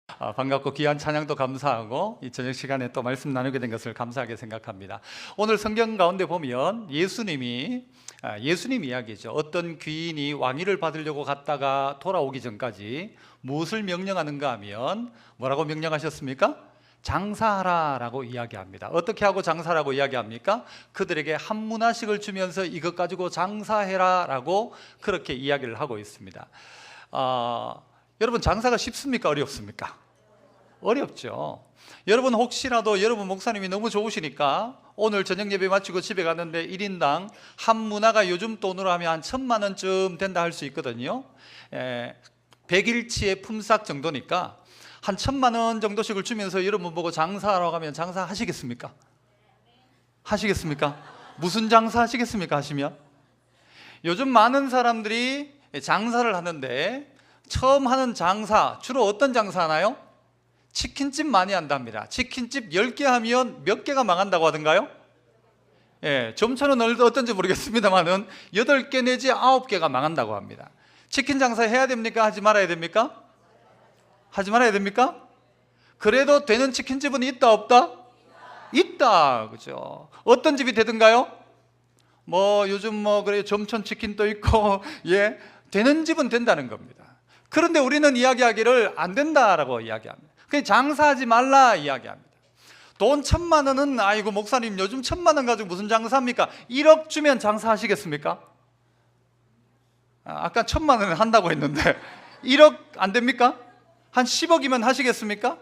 반갑고 귀한 찬양도 감사하고 이 저녁 시간에 또 말씀 나누게 된 것을 감사하게 생각합니다. 오늘 성경 가운데 보면 예수님 이야기죠. 어떤 귀인이 왕위를 받으려고 갔다가 돌아오기 전까지 무엇을 명령하는가 하면 뭐라고 명령하셨습니까? 장사하라라고 이야기합니다. 어떻게 하고 장사라고 이야기합니까? 그들에게 한 문화씩을 주면서 이것 가지고 장사해라라고 그렇게 이야기를 하고 있습니다. 여러분, 장사가 쉽습니까? 어렵습니까? 어렵죠. 여러분, 혹시라도 여러분 목사님이 너무 좋으시니까 오늘 저녁 예배 마치고 집에 갔는데 1인당 한 문화가 요즘 돈으로 하면 한 1,000만 원쯤 된다 할 수 있거든요. 100일치의 품삯 정도니까 한 1,000만 원 정도씩을 주면서 여러분 보고 장사하라고 하면 장사하시겠습니까? 하시겠습니까? 무슨 장사 하시겠습니까? 하시면 요즘 많은 사람들이 장사를 하는데 처음 하는 장사, 주로 어떤 장사 하나요? 치킨집 많이 한답니다. 치킨집 10개 하면 몇 개가 망한다고 하던가요? 점천은 어떤지 모르겠습니다만은 8개 내지 9개가 망한다고 합니다. 치킨 장사 해야 됩니까? 하지 말아야 됩니까? 하지 말아야 됩니까? 그래도 되는 치킨집은 있다 없다? 있다, 그죠? 어떤 집이 되든가요? 요즘 그래 점천 치킨도 있고 되는 집은 된다는 겁니다. 그런데 우리는 이야기하기를 안 된다라고 이야기합니다. 그냥 장사하지 말라 이야기합니다. 돈 1,000만 원은 아이고 목사님 요즘 1,000만 원 가지고 무슨 장사합니까? 1억 주면 장사하시겠습니까? 아까 1,000만 원은 한다고 했는데 1억 안 됩니까? 한 10억이면 하시겠습니까?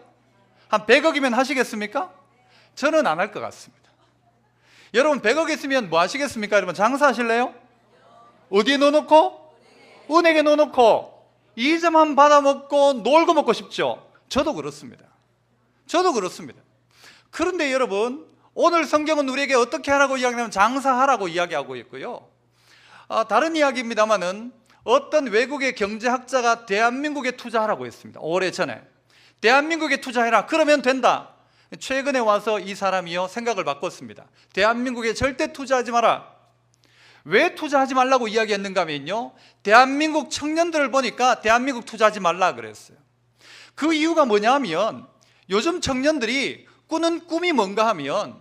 한 100억이면 하시겠습니까? 저는 안 할 것 같습니다. 여러분 100억 있으면 뭐 하시겠습니까? 여러분 장사하실래요? 어디에 넣어놓고? 은행에 넣어놓고 이자만 받아먹고 놀고 먹고 싶죠? 저도 그렇습니다. 그런데 여러분, 오늘 성경은 우리에게 어떻게 하라고 이야기하면 장사하라고 이야기하고 있고요. 다른 이야기입니다만은 어떤 외국의 경제학자가 대한민국에 투자하라고 했습니다. 오래전에 대한민국에 투자해라 그러면 된다. 최근에 와서 이 사람이요 생각을 바꿨습니다. 대한민국에 절대 투자하지 마라. 왜 투자하지 말라고 이야기했는가 하면요, 대한민국 청년들을 보니까 대한민국 투자하지 말라 그랬어요. 그 이유가 뭐냐 하면 요즘 청년들이 꾸는 꿈이 뭔가 하면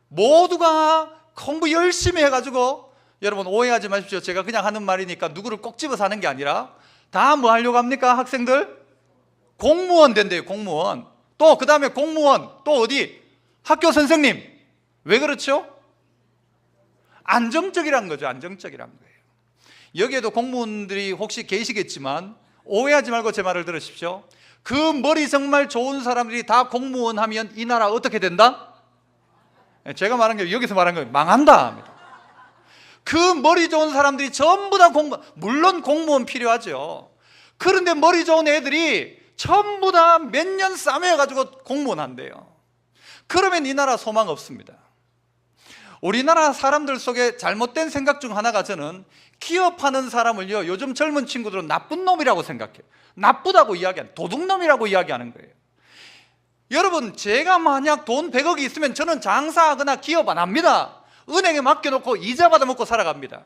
모두가 공부 열심히 해가지고, 여러분 오해하지 마십시오. 제가 그냥 하는 말이니까 누구를 꼭 집어서 하는 게 아니라 다 뭐 하려고 합니까? 학생들? 공무원 된대요. 공무원. 또 그 다음에 공무원, 또 어디? 학교 선생님. 왜 그렇죠? 안정적이란 거죠. 안정적이란 거예요. 여기에도 공무원들이 혹시 계시겠지만 오해하지 말고 제 말을 들으십시오. 그 머리 정말 좋은 사람들이 다 공무원 하면 이 나라 어떻게 된다? 제가 말한 게 여기서 말한 거예요. 망한다 합니다. 그 머리 좋은 사람들이 전부 다 물론 공무원 필요하죠. 그런데 머리 좋은 애들이 전부 다 몇 년 싸매가지고 공무원 한대요. 그러면 이 나라 소망 없습니다. 우리나라 사람들 속에 잘못된 생각 중 하나가, 저는 기업하는 사람을요 요즘 젊은 친구들은 나쁜 놈이라고 생각해요. 나쁘다고 이야기하는, 도둑놈이라고 이야기하는 거예요. 여러분, 제가 만약 돈 100억이 있으면 저는 장사하거나 기업 안 합니다. 은행에 맡겨놓고 이자 받아먹고 살아갑니다.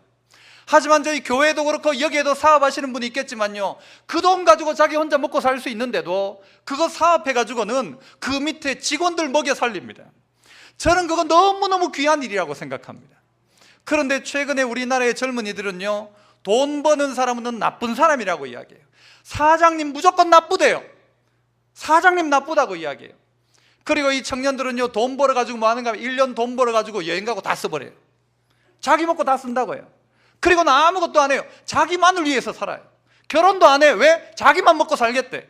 하지만 저희 교회도 그렇고 여기에도 사업하시는 분이 있겠지만요, 그 돈 가지고 자기 혼자 먹고 살 수 있는데도 그거 사업해가지고는 그 밑에 직원들 먹여 살립니다. 저는 그거 너무너무 귀한 일이라고 생각합니다. 그런데 최근에 우리나라의 젊은이들은요, 돈 버는 사람은 나쁜 사람이라고 이야기해요. 사장님 무조건 나쁘대요. 사장님 나쁘다고 이야기해요. 그리고 이 청년들은요, 돈 벌어가지고 뭐 하는가 하면 1년 돈 벌어가지고 여행 가고 다 써버려요. 자기 먹고 다 쓴다고 해요. 그리고는 아무것도 안 해요. 자기만을 위해서 살아요. 결혼도 안 해요. 왜? 자기만 먹고 살겠대.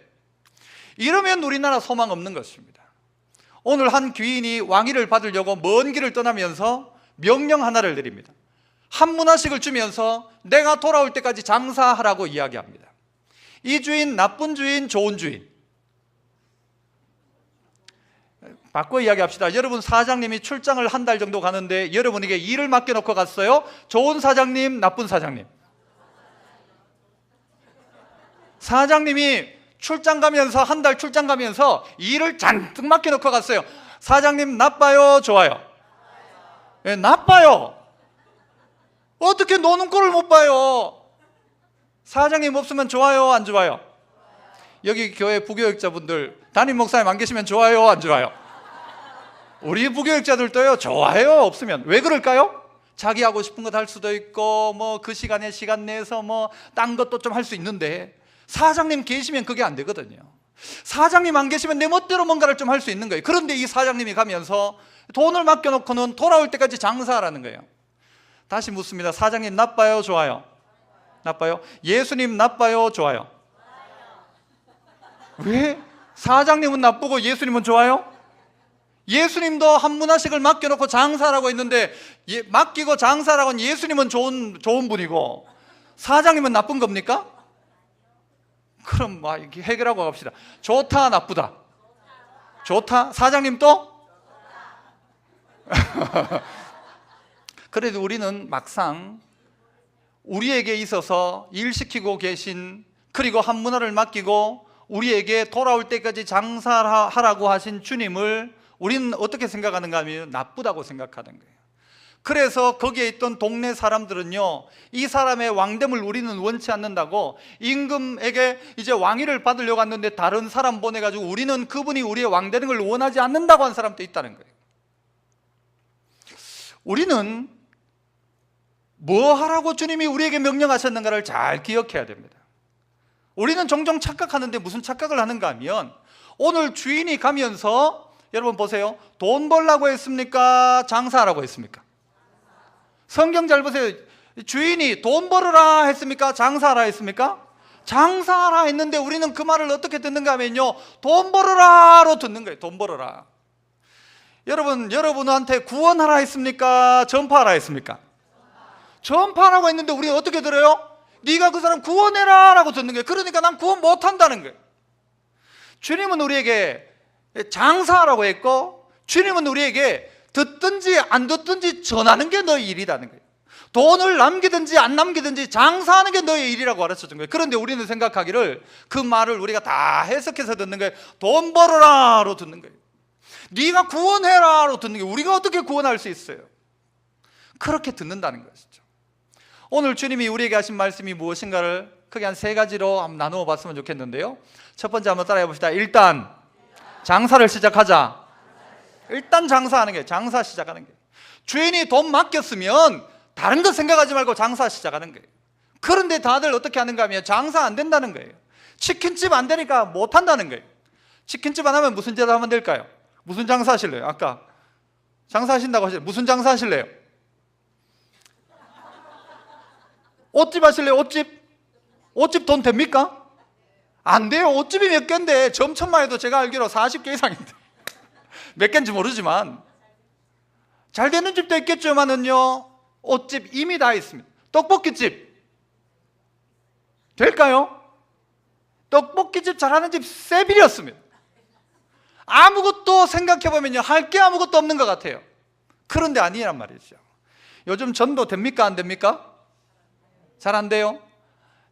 이러면 우리나라 소망 없는 것입니다. 오늘 한 귀인이 왕위를 받으려고 먼 길을 떠나면서 명령 하나를 내립니다. 한 문화씩을 주면서 내가 돌아올 때까지 장사하라고 이야기합니다. 이 주인 나쁜 주인, 좋은 주인. 바꿔 이야기합시다. 여러분, 사장님이 출장을 한 달 정도 가는데 여러분에게 일을 맡겨놓고 갔어요. 좋은 사장님, 나쁜 사장님. 사장님이 출장 가면서, 한 달 출장 가면서 일을 잔뜩 맡겨놓고 갔어요. 사장님 나빠요, 좋아요? 나빠요. 어떻게 노는 꼴을 못 봐요? 사장님 없으면 좋아요, 안 좋아요? 여기 교회 부교육자분들 담임 목사님 안 계시면 좋아요, 안 좋아요? 우리 부교육자들도요, 좋아요, 없으면. 왜 그럴까요? 자기 하고 싶은 것 할 수도 있고 뭐 그 시간에 시간 내서 뭐 딴 것도 좀 할 수 있는데, 사장님 계시면 그게 안 되거든요. 사장님 안 계시면 내 멋대로 뭔가를 좀 할 수 있는 거예요. 그런데 이 사장님이 가면서 돈을 맡겨놓고는 돌아올 때까지 장사하라는 거예요. 다시 묻습니다. 사장님 나빠요, 좋아요? 나빠요? 예수님 나빠요, 좋아요? 왜? 사장님은 나쁘고 예수님은 좋아요? 예수님도 한 문화씩을 맡겨놓고 장사라고 했는데, 맡기고 장사라고 한 예수님은 좋은 분이고 사장님은 나쁜 겁니까? 그럼 뭐 해결하고 갑시다. 좋다, 나쁘다? 좋다? 사장님 또? 그래도 우리는 막상 우리에게 있어서 일시키고 계신, 그리고 한 문화를 맡기고 우리에게 돌아올 때까지 장사하라고 하신 주님을 우리는 어떻게 생각하는가 하면 나쁘다고 생각하는 거예요. 그래서 거기에 있던 동네 사람들은요, 이 사람의 왕됨을 우리는 원치 않는다고 임금에게 이제 왕위를 받으려고 했는데 다른 사람 보내가지고 우리는 그분이 우리의 왕 되는 걸 원하지 않는다고 한 사람도 있다는 거예요. 우리는 뭐 하라고 주님이 우리에게 명령하셨는가를 잘 기억해야 됩니다. 우리는 종종 착각하는데 무슨 착각을 하는가 하면, 오늘 주인이 가면서 여러분 보세요. 돈 벌라고 했습니까? 장사하라고 했습니까? 성경 잘 보세요. 주인이 돈 벌으라 했습니까? 장사하라 했습니까? 장사하라 했는데 우리는 그 말을 어떻게 듣는가 하면요, 돈 벌으라로 듣는 거예요. 돈 벌으라. 여러분한테 구원하라 했습니까? 전파하라 했습니까? 전파하라고 했는데 우리가 어떻게 들어요? 네가 그 사람 구원해라 라고 듣는 거예요. 그러니까 난 구원 못한다는 거예요. 주님은 우리에게 장사하라고 했고, 주님은 우리에게 듣든지 안 듣든지 전하는 게 너의 일이라는 거예요. 돈을 남기든지 안 남기든지 장사하는 게 너의 일이라고 가르쳐준 거예요. 그런데 우리는 생각하기를 그 말을 우리가 다 해석해서 듣는 거예요. 돈 벌어라로 듣는 거예요. 네가 구원해라로 듣는 거예요. 우리가 어떻게 구원할 수 있어요? 그렇게 듣는다는 것이죠. 오늘 주님이 우리에게 하신 말씀이 무엇인가를 크게 한 3가지로 한번 나누어 봤으면 좋겠는데요. 첫 번째 한번 따라해 봅시다. 일단 장사를 시작하자. 일단 장사하는 게, 장사 시작하는 게. 주인이 돈 맡겼으면 다른 거 생각하지 말고 장사 시작하는 거예요. 그런데 다들 어떻게 하는가 하면 장사 안 된다는 거예요. 치킨집 안 되니까 못 한다는 거예요. 치킨집 안 하면 무슨 제도 하면 될까요? 무슨 장사 하실래요? 아까 장사하신다고 하실래요? 무슨 장사 하실래요? 옷집 하실래요? 옷집 돈 됩니까? 안 돼요. 옷집이 몇 개인데, 점천만 해도 제가 알기로 40개 이상인데 몇 개인지 모르지만 잘 되는 집도 있겠지만은요, 옷집 이미 다 있습니다. 떡볶이집 될까요? 떡볶이집 잘하는 집 세빌이었습니다. 아무것도 생각해보면요, 할 게 아무것도 없는 것 같아요. 그런데 아니란 말이죠. 요즘 전도 됩니까? 안 됩니까? 잘 안 돼요?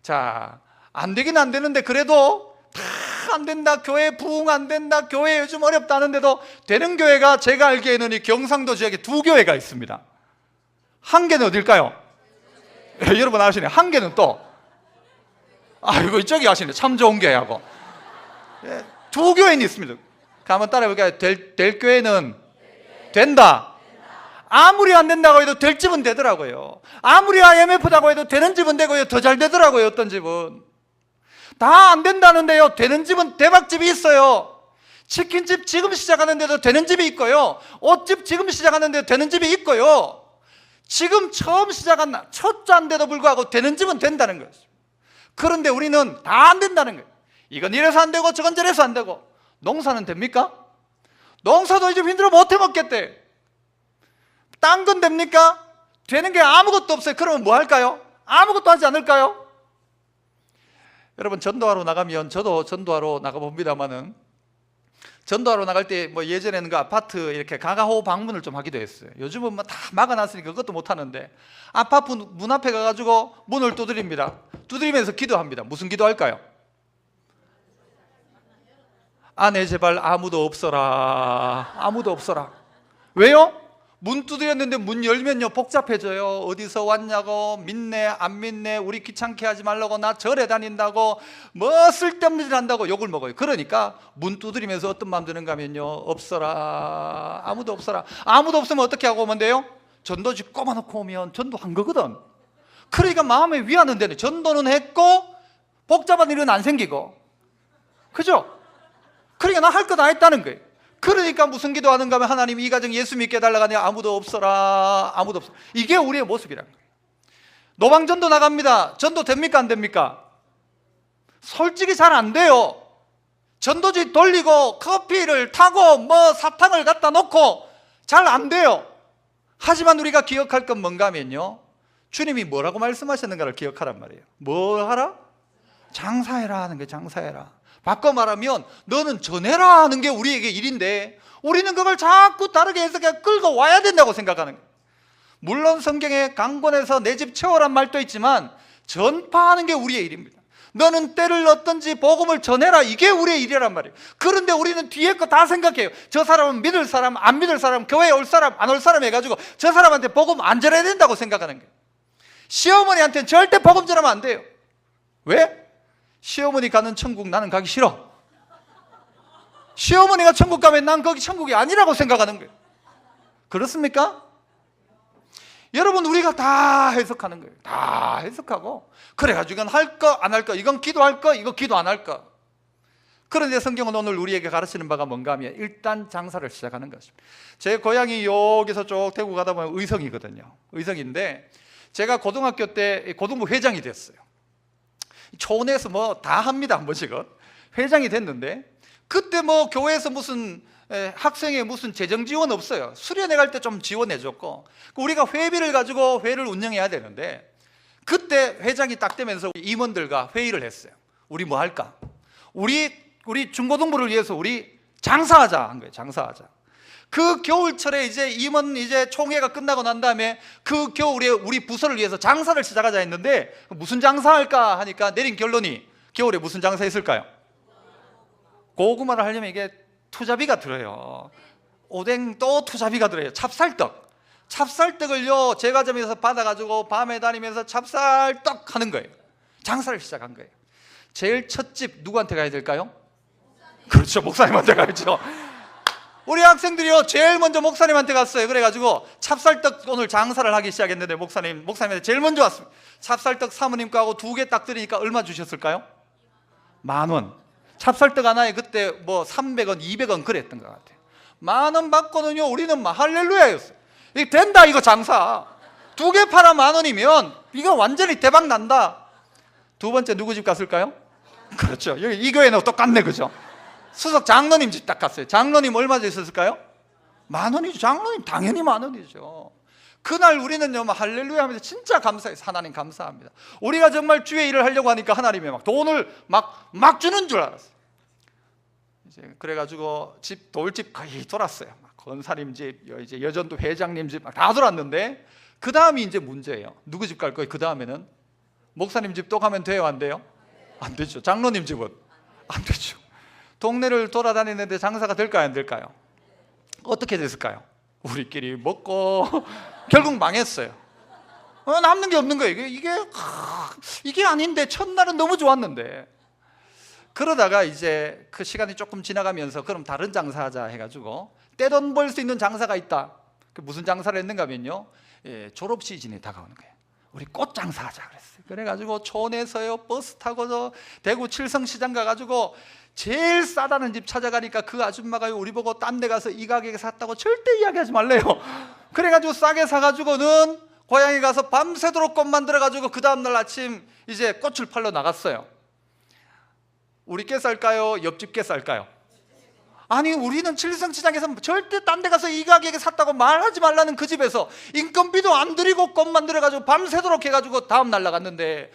자, 안 되긴 안 되는데 그래도 다 안 된다, 교회 부흥 안 된다, 교회 요즘 어렵다는데도 되는 교회가 제가 알기에는 이 경상도 지역에 2교회가 있습니다. 한 개는 어딜까요? 여러분 아시네. 한 개는 또, 아이고 이쪽이 아시네. 참 좋은 교회하고 2교회는 있습니다. 한번 따라해볼까요? 될 교회는 된다. 아무리 안 된다고 해도 될 집은 되더라고요. 아무리 IMF다고 해도 되는 집은 되고요, 더 잘 되더라고요. 어떤 집은 다 안 된다는데요, 되는 집은 대박집이 있어요. 치킨집 지금 시작하는데도 되는 집이 있고요, 옷집 지금 시작하는데도 되는 집이 있고요, 지금 처음 시작한 첫 잔데도 불구하고 되는 집은 된다는 거죠. 그런데 우리는 다 안 된다는 거예요. 이건 이래서 안 되고 저건 저래서 안 되고. 농사는 됩니까? 농사도 이제 힘들어 못 해먹겠대. 딴 건 됩니까? 되는 게 아무것도 없어요. 그러면 뭐 할까요? 아무것도 하지 않을까요? 여러분, 전도하러 나가면, 저도 전도하러 나가봅니다만은, 전도하러 나갈 때 뭐 예전에는 그 아파트 이렇게 가가호 방문을 좀 하기도 했어요. 요즘은 뭐 다 막아놨으니까 그것도 못 하는데, 아파트 문 앞에 가가지고 문을 두드립니다. 두드리면서 기도합니다. 무슨 기도할까요? 안에 제발 아무도 없어라. 아무도 없어라. 왜요? 문 두드렸는데 문 열면요 복잡해져요. 어디서 왔냐고, 믿네 안 믿네, 우리 귀찮게 하지 말라고, 나 절에 다닌다고, 뭐 쓸데없는 짓 한다고 욕을 먹어요. 그러니까 문 두드리면서 어떤 마음 드는가 하면요, 없어라, 아무도 없어라. 아무도 없으면 어떻게 하고 오면 돼요? 전도지 꼽아놓고 오면 전도한 거거든. 그러니까 마음에 위안은 되네. 전도는 했고 복잡한 일은 안 생기고, 그죠? 그러니까 나 할 거 다 했다는 거예요. 그러니까 무슨 기도하는가 하면, 하나님 이 가정 예수 믿게 해달라고 하니 아무도 없어라, 아무도 없어라. 이게 우리의 모습이란 거예요. 노방전도 나갑니다. 전도 됩니까 안 됩니까? 솔직히 잘 안 돼요. 전도지 돌리고 커피를 타고 뭐 사탕을 갖다 놓고 잘 안 돼요. 하지만 우리가 기억할 건 뭔가 하면요, 주님이 뭐라고 말씀하셨는가를 기억하란 말이에요. 뭐 하라? 장사해라 하는 게, 장사해라. 바꿔 말하면 너는 전해라 하는 게 우리에게 일인데, 우리는 그걸 자꾸 다르게 해석해 끌고 와야 된다고 생각하는 거예요. 물론 성경에 강권해서 내 집 채워란 말도 있지만 전파하는 게 우리의 일입니다. 너는 때를 얻든지 복음을 전해라, 이게 우리의 일이란 말이에요. 그런데 우리는 뒤에 거 다 생각해요. 저 사람은 믿을 사람, 안 믿을 사람, 교회에 올 사람, 안 올 사람 해가지고 저 사람한테 복음 안 전해야 된다고 생각하는 거예요. 시어머니한테는 절대 복음 전하면 안 돼요. 왜? 시어머니 가는 천국 나는 가기 싫어. 시어머니가 천국 가면 난 거기 천국이 아니라고 생각하는 거예요. 그렇습니까? 여러분, 우리가 다 해석하는 거예요. 다 해석하고, 그래가지고 이건 할 거 안 할 거, 이건 기도할 거, 이거 기도 안 할 거. 그런데 성경은 오늘 우리에게 가르치는 바가 뭔가 하면 일단 장사를 시작하는 것입니다. 제 고향이 여기서 쭉 대구 가다 보면 의성이거든요. 의성인데 제가 고등학교 때 고등부 회장이 됐어요. 초원에서 뭐 다 합니다, 한 번씩은. 회장이 됐는데 그때 뭐 교회에서 무슨 학생에 무슨 재정 지원 없어요. 수련회 갈 때 좀 지원해 줬고, 우리가 회비를 가지고 회를 운영해야 되는데 그때 회장이 딱 되면서 임원들과 회의를 했어요. 우리 뭐 할까? 우리 중고등부를 위해서 우리 장사하자 한 거예요. 장사하자. 그 겨울철에 이제 임원 이제 총회가 끝나고 난 다음에 그 겨울에 우리 부서를 위해서 장사를 시작하자 했는데, 무슨 장사할까 하니까 내린 결론이, 겨울에 무슨 장사 했을까요? 고구마를 하려면 이게 투자비가 들어요. 오뎅 또 투자비가 들어요. 찹쌀떡을요 제과점에서 받아가지고 밤에 다니면서 찹쌀떡 하는 거예요. 장사를 시작한 거예요. 제일 첫 집 누구한테 가야 될까요? 그렇죠, 목사님한테 가야죠. 우리 학생들이요 제일 먼저 목사님한테 갔어요. 그래가지고 찹쌀떡 오늘 장사를 하기 시작했는데 목사님한테 제일 먼저 왔습니다. 찹쌀떡 사모님 거하고 2개 딱 드리니까 얼마 주셨을까요? 10,000원. 찹쌀떡 하나에 그때 뭐 300원, 200원 그랬던 것 같아요. 10,000원 받고는요 우리는 막 할렐루야였어요. 이거 된다, 이거 장사. 2개 팔아 10,000원이면 이거 완전히 대박 난다. 두 번째 누구 집 갔을까요? 그렇죠, 여기 이 교회는 똑같네, 그죠? 수석 장로님 집 딱 갔어요. 장로님 얼마 주셨을까요? 10,000원이죠. 장로님 당연히 10,000원이죠. 그날 우리는요 막 할렐루야 하면서 진짜 감사해요. 하나님 감사합니다. 우리가 정말 주의 일을 하려고 하니까 하나님이 막 돈을 막 주는 줄 알았어요. 이제 그래가지고 돌집 거의 돌았어요. 막 권사님 집, 이제 여전도 회장님 집 막 다 돌았는데, 그 다음이 이제 문제예요. 누구 집 갈 거예요? 그 다음에는 목사님 집 또 가면 돼요, 안 돼요? 안 되죠. 장로님 집은 안 되죠. 동네를 돌아다니는데 장사가 될까요, 안 될까요? 어떻게 됐을까요? 우리끼리 먹고 결국 망했어요. 남는 게 없는 거예요. 이게 아닌데, 첫날은 너무 좋았는데. 그러다가 이제 그 시간이 조금 지나가면서 그럼 다른 장사하자 해가지고 떼돈 벌 수 있는 장사가 있다. 무슨 장사를 했는가 하면요, 졸업 시즌이 다가오는 거예요. 우리 꽃 장사하자 그랬어요. 그래가지고 촌에서요 버스 타고서 대구 칠성시장 가가지고 제일 싸다는 집 찾아가니까 그 아줌마가 우리 보고 딴 데 가서 이 가격에 샀다고 절대 이야기하지 말래요. 그래가지고 싸게 사가지고는 고향에 가서 밤새도록 꽃 만들어가지고 그 다음날 아침 이제 꽃을 팔러 나갔어요. 우리 께 쌀까요? 옆집 께 쌀까요? 아니, 우리는 칠성시장에서 절대 딴 데 가서 이 가격에 샀다고 말하지 말라는 그 집에서 인건비도 안 들이고 꽃 만들어가지고 밤새도록 해가지고 다음날 나갔는데,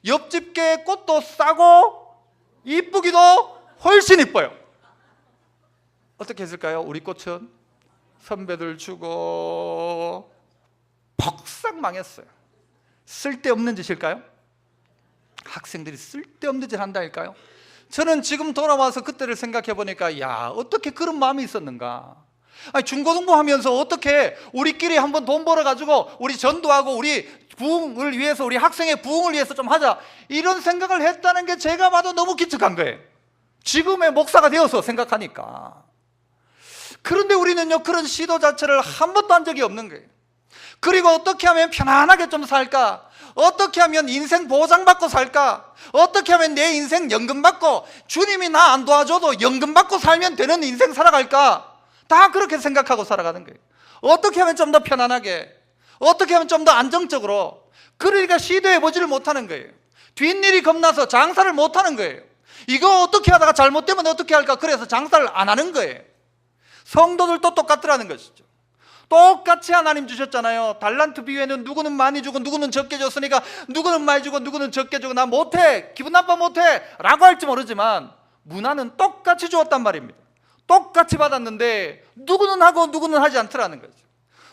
옆집 께 꽃도 싸고 이쁘기도 훨씬 이뻐요. 어떻게 했을까요? 우리 꽃은 선배들 주고 퍽싹 망했어요. 쓸데없는 짓일까요? 학생들이 쓸데없는 짓 한다니까요. 저는 지금 돌아와서 그때를 생각해 보니까, 야, 어떻게 그런 마음이 있었는가. 아니, 중고등부 하면서 어떻게 우리끼리 한번 돈 벌어가지고 우리 전도하고 우리 부흥을 위해서, 우리 학생의 부흥을 위해서 좀 하자, 이런 생각을 했다는 게 제가 봐도 너무 기특한 거예요. 지금의 목사가 되어서 생각하니까. 그런데 우리는요, 그런 시도 자체를 한 번도 한 적이 없는 거예요. 그리고 어떻게 하면 편안하게 좀 살까? 어떻게 하면 인생 보장받고 살까? 어떻게 하면 내 인생 연금 받고, 주님이 나 안 도와줘도 연금 받고 살면 되는 인생 살아갈까? 다 그렇게 생각하고 살아가는 거예요. 어떻게 하면 좀 더 편안하게, 어떻게 하면 좀 더 안정적으로. 그러니까 시도해보지를 못하는 거예요. 뒷일이 겁나서 장사를 못하는 거예요. 이거 어떻게 하다가 잘못되면 어떻게 할까? 그래서 장사를 안 하는 거예요. 성도들도 똑같더라는 것이죠. 똑같이 하나님 주셨잖아요. 달란트 비유에는 누구는 많이 주고 누구는 적게 줬으니까 누구는 많이 주고 누구는 적게 주고 나 못해, 기분 나빠 못해 라고 할지 모르지만 문화는 똑같이 주었단 말입니다. 똑같이 받았는데 누구는 하고 누구는 하지 않더라는 거죠.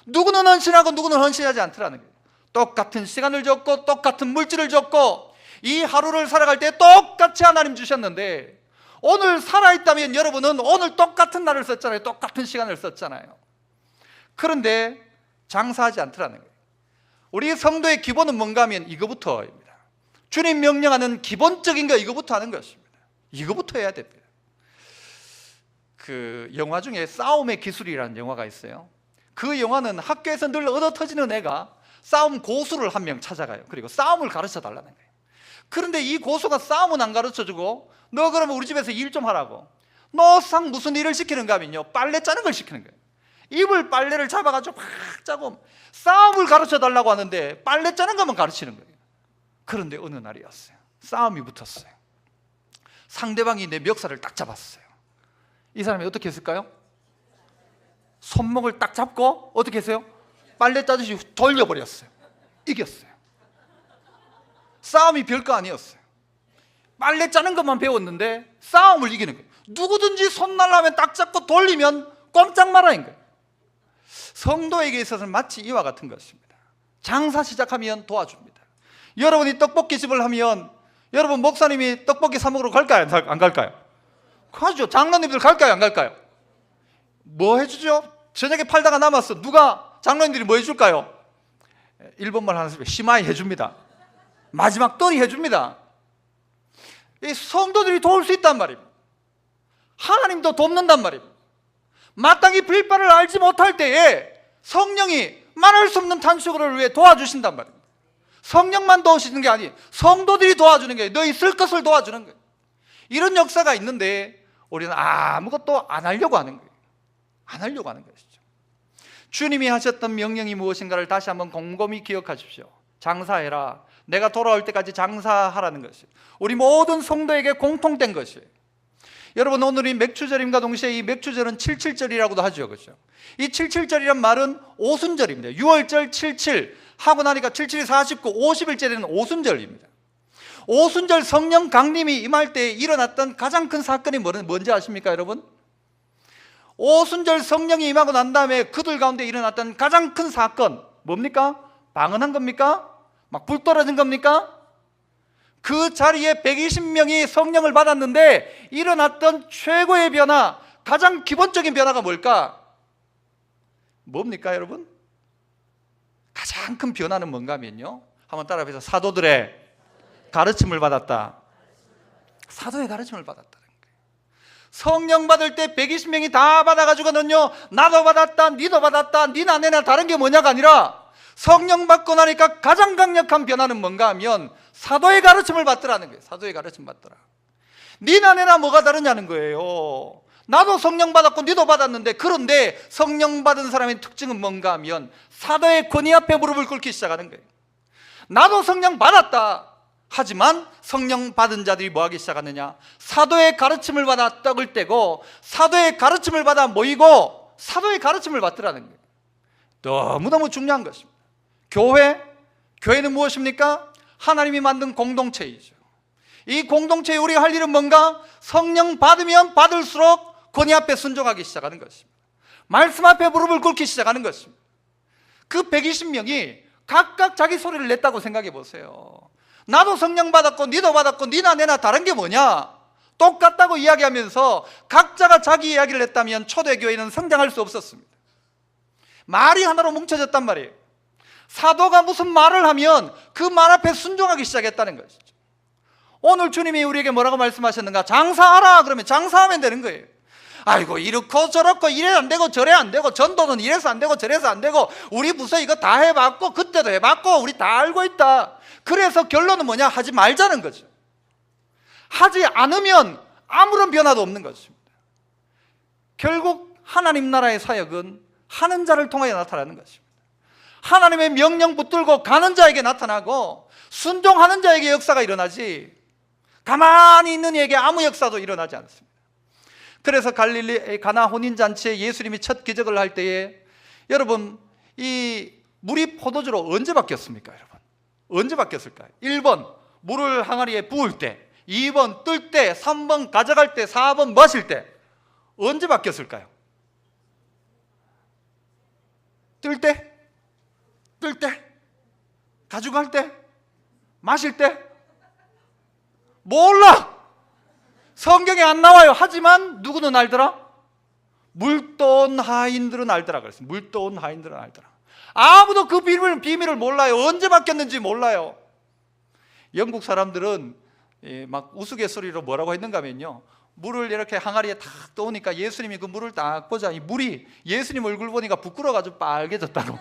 누구는 헌신하고 누구는 헌신하지 않더라는 거예요. 똑같은 시간을 줬고 똑같은 물질을 줬고 이 하루를 살아갈 때 똑같이 하나님 주셨는데, 오늘 살아있다면 여러분은 오늘 똑같은 날을 썼잖아요. 똑같은 시간을 썼잖아요. 그런데 장사하지 않더라는 거예요. 우리 성도의 기본은 뭔가 하면 이거부터입니다. 주님 명령하는 기본적인 거, 이거부터 하는 것입니다. 이거부터 해야 됩니다. 그 영화 중에 싸움의 기술이라는 영화가 있어요. 그 영화는 학교에서 늘 얻어터지는 애가 싸움 고수를 한 명 찾아가요. 그리고 싸움을 가르쳐 달라는 거예요. 그런데 이 고수가 싸움은 안 가르쳐주고, 너 그러면 우리 집에서 일 좀 하라고. 너상 무슨 일을 시키는가 하면요, 빨래 짜는 걸 시키는 거예요. 이불 빨래를 잡아가지고 막 짜고 싸움을 가르쳐 달라고 하는데 빨래 짜는 것만 가르치는 거예요. 그런데 어느 날이었어요. 싸움이 붙었어요. 상대방이 내 멱살을 딱 잡았어요. 이 사람이 어떻게 했을까요? 손목을 딱 잡고 어떻게 했어요? 빨래 짜듯이 돌려버렸어요. 이겼어요. 싸움이 별거 아니었어요. 빨래 짜는 것만 배웠는데 싸움을 이기는 거예요. 누구든지 손 날라면 딱 잡고 돌리면 꼼짝 말아인 거예요. 성도에게 있어서는 마치 이와 같은 것입니다. 장사 시작하면 도와줍니다. 여러분이 떡볶이집을 하면 여러분 목사님이 떡볶이 사 먹으러 갈까요? 안 갈까요? 가죠. 장로님들 갈까요? 안 갈까요? 뭐 해주죠? 저녁에 팔다가 남았어. 누가 장로님들이 뭐 해줄까요? 일본말 하는 사람이 시마이 해줍니다. 마지막 떨이 해줍니다. 이 성도들이 도울 수 있단 말입니다. 하나님도 돕는단 말입니다. 마땅히 빌바를 알지 못할 때에 성령이 말할 수 없는 탄식을 위해 도와주신단 말입니다. 성령만 도우시는 게 아니에요. 성도들이 도와주는 게, 너희 쓸 것을 도와주는 거예요. 이런 역사가 있는데 우리는 아무것도 안 하려고 하는 거예요. 안 하려고 하는 것이죠. 주님이 하셨던 명령이 무엇인가를 다시 한번 곰곰이 기억하십시오. 장사해라. 내가 돌아올 때까지 장사하라는 것이에요. 우리 모든 성도에게 공통된 것이에요. 여러분, 오늘이 맥추절임과 동시에 이 맥추절은 77절이라고도 하죠. 그렇죠? 이 77절이란 말은 오순절입니다. 6월절 77 하고 나니까 77이 49, 50일째 되는 오순절입니다. 오순절 성령 강림이 임할 때 일어났던 가장 큰 사건이 뭔지 아십니까, 여러분? 오순절 성령이 임하고 난 다음에 그들 가운데 일어났던 가장 큰 사건 뭡니까? 방언한 겁니까? 막 불 떨어진 겁니까? 그 자리에 120명이 성령을 받았는데 일어났던 최고의 변화, 가장 기본적인 변화가 뭘까? 뭡니까, 여러분? 가장 큰 변화는 뭔가 하면요, 한번 따라해서 사도들의 가르침을 받았다. 사도의 가르침을 받았다는 거예요. 성령 받을 때 120명이 다 받아가지고는요, 나도 받았다, 니도 받았다, 니나 내나 다른 게 뭐냐가 아니라 성령 받고 나니까 가장 강력한 변화는 뭔가 하면 사도의 가르침을 받더라는 거예요. 사도의 가르침 받더라. 니나 내나 뭐가 다르냐는 거예요. 나도 성령 받았고 니도 받았는데, 그런데 성령 받은 사람의 특징은 뭔가 하면 사도의 권위 앞에 무릎을 꿇기 시작하는 거예요. 나도 성령 받았다. 하지만 성령 받은 자들이 뭐 하기 시작하느냐? 사도의 가르침을 받아 떡을 떼고 사도의 가르침을 받아 모이고 사도의 가르침을 받더라는 거예요. 너무너무 중요한 것입니다. 교회는 무엇입니까? 하나님이 만든 공동체이죠. 이 공동체에 우리가 할 일은 뭔가? 성령 받으면 받을수록 권위 앞에 순종하기 시작하는 것입니다. 말씀 앞에 무릎을 꿇기 시작하는 것입니다. 그 120명이 각각 자기 소리를 냈다고 생각해 보세요. 나도 성령 받았고 니도 받았고 니나 내나 다른 게 뭐냐? 똑같다고 이야기하면서 각자가 자기 이야기를 했다면 초대교회는 성장할 수 없었습니다. 말이 하나로 뭉쳐졌단 말이에요. 사도가 무슨 말을 하면 그 말 앞에 순종하기 시작했다는 것이죠. 오늘 주님이 우리에게 뭐라고 말씀하셨는가? 장사하라 그러면 장사하면 되는 거예요. 아이고 이렇고 저렇고 이래 안 되고 저래 안 되고 전도는 이래서 안 되고 저래서 안 되고 우리 부서 이거 다 해봤고 그때도 해봤고 우리 다 알고 있다. 그래서 결론은 뭐냐? 하지 말자는 거죠. 하지 않으면 아무런 변화도 없는 것입니다. 결국 하나님 나라의 사역은 하는 자를 통하여 나타나는 것입니다. 하나님의 명령 붙들고 가는 자에게 나타나고 순종하는 자에게 역사가 일어나지 가만히 있는 이에게 아무 역사도 일어나지 않습니다. 그래서 갈릴리 가나 혼인잔치에 예수님이 첫 기적을 할 때에 여러분 이 물이 포도주로 언제 바뀌었습니까? 여러분 언제 바뀌었을까요? 1번 물을 항아리에 부을 때, 2번 뜰 때, 3번 가져갈 때, 4번 마실 때. 언제 바뀌었을까요? 뜰 때? 뜰 때? 가져갈 때? 마실 때? 몰라! 성경에 안 나와요. 하지만 누구는 알더라? 물돈 하인들은 알더라 그랬어요. 물돈 하인들은 알더라. 아무도 그 비밀을 몰라요. 언제 바뀌었는지 몰라요. 영국 사람들은 막 우스갯소리로 뭐라고 했는가 하면요, 물을 이렇게 항아리에 탁 떠오니까 예수님이 그 물을 딱 보자 이 물이 예수님 얼굴 보니까 부끄러워가지고 빨개졌다고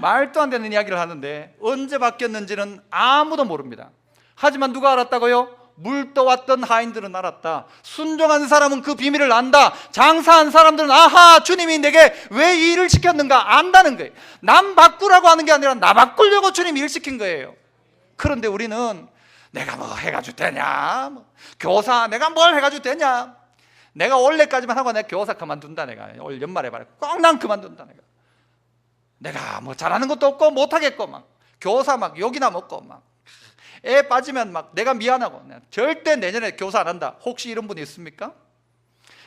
말도 안 되는 이야기를 하는데 언제 바뀌었는지는 아무도 모릅니다. 하지만 누가 알았다고요? 물 떠왔던 하인들은 알았다. 순종한 사람은 그 비밀을 안다. 장사한 사람들은 아하 주님이 내게 왜 이 일을 시켰는가 안다는 거예요. 남 바꾸라고 하는 게 아니라 나 바꾸려고 주님이 일 시킨 거예요. 그런데 우리는 내가 뭐 해가지고 되냐, 뭐 교사 내가 뭘 해가지고 되냐, 내가 올해까지만 하고 내가 교사 그만둔다, 내가 올 연말에 말해 꼭 난 그만둔다, 내가 뭐 잘하는 것도 없고 못하겠고 막 교사 막 욕이나 먹고 막 애 빠지면 막 내가 미안하고 절대 내년에 교사 안 한다. 혹시 이런 분 있습니까?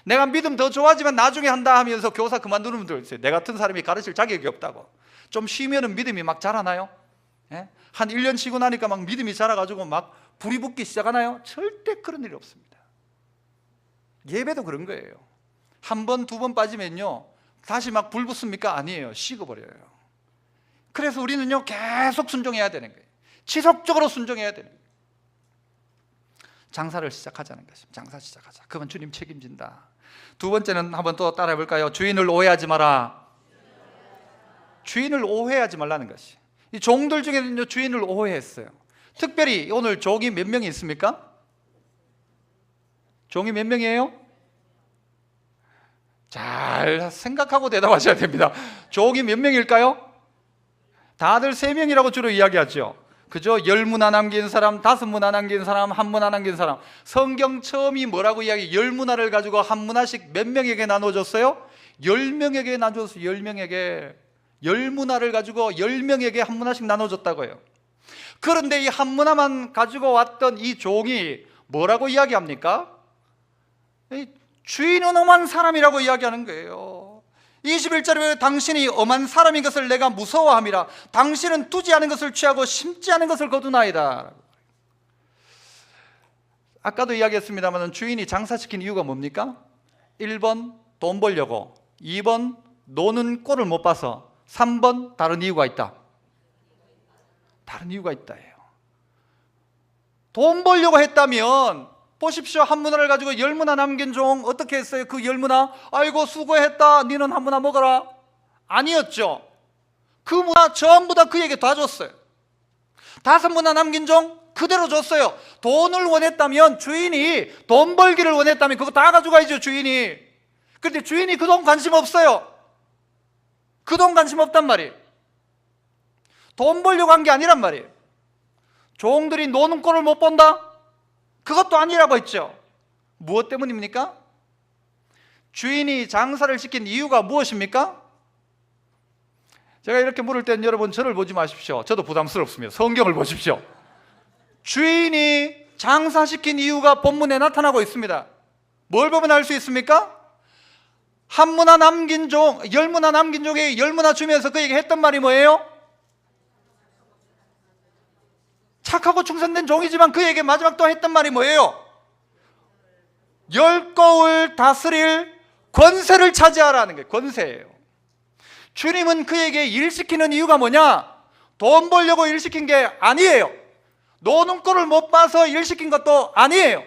내가 믿음 더 좋아지면 나중에 한다 하면서 교사 그만두는 분들 있어요. 내 같은 사람이 가르칠 자격이 없다고. 좀 쉬면은 믿음이 막 자라나요? 예? 한 1년 쉬고 나니까 막 믿음이 자라가지고 막 불이 붙기 시작하나요? 절대 그런 일이 없습니다. 예배도 그런 거예요. 한 번, 두 번 빠지면요 다시 막 불 붙습니까? 아니에요. 식어버려요. 그래서 우리는요 계속 순종해야 되는 거예요. 지속적으로 순종해야 되는 거예요. 장사를 시작하자는 것입니다. 장사 시작하자. 그건 주님 책임진다. 두 번째는 한번 또 따라해 볼까요? 주인을 오해하지 마라. 주인을 오해하지 말라는 것이. 이 종들 중에는요 주인을 오해했어요. 특별히 오늘 종이 몇 명이 있습니까? 종이 몇 명이에요? 잘 생각하고 대답하셔야 됩니다. 종이 몇 명일까요? 다들 3명이라고 주로 이야기하죠. 그죠? 10문화 남긴 사람, 5문화 남긴 사람, 1문화 남긴 사람. 성경 처음이 뭐라고 이야기? 10문화를 가지고 한 문화씩 몇 명에게 나눠줬어요? 10명에게 나눠줬어요. 10명에게 10문화를 가지고 10명에게 한 문화씩 나눠줬다고요. 그런데 이 한 문화만 가지고 왔던 이 종이 뭐라고 이야기합니까? 주인은 엄한 사람이라고 이야기하는 거예요. 21절에 당신이 엄한 사람인 것을 내가 무서워함이라. 당신은 두지 않은 것을 취하고 심지 않은 것을 거두나이다. 아까도 이야기했습니다만 주인이 장사시킨 이유가 뭡니까? 1번 돈 벌려고, 2번 노는 꼴을 못 봐서, 3번 다른 이유가 있다. 다른 이유가 있다예요. 돈 벌려고 했다면 보십시오. 한 문화를 가지고 10문화 남긴 종 어떻게 했어요? 그 10문화 아이고 수고했다, 니는 한 문화 먹어라. 아니었죠. 그 문화 전부 다 그에게 다 줬어요. 5문화 남긴 종 그대로 줬어요. 돈을 원했다면, 주인이 돈 벌기를 원했다면 그거 다 가져가야죠, 주인이. 그런데 주인이 그 돈 관심 없어요. 그 돈 관심 없단 말이에요. 돈 벌려고 한 게 아니란 말이에요. 종들이 노는 꼴을 못 본다? 그것도 아니라고 했죠. 무엇 때문입니까? 주인이 장사를 시킨 이유가 무엇입니까? 제가 이렇게 물을 땐 여러분 저를 보지 마십시오. 저도 부담스럽습니다. 성경을 보십시오. 주인이 장사시킨 이유가 본문에 나타나고 있습니다. 뭘 보면 알 수 있습니까? 한 문화 남긴 종, 10문화 남긴 종에게 10문화 주면서 그에게 했던 말이 뭐예요? 착하고 충성된 종이지만 그에게 마지막 또 했던 말이 뭐예요? 열 거울 다스릴 권세를 차지하라는 게 권세예요. 주님은 그에게 일시키는 이유가 뭐냐? 돈 벌려고 일시킨 게 아니에요. 노는 꼴을 못 봐서 일시킨 것도 아니에요.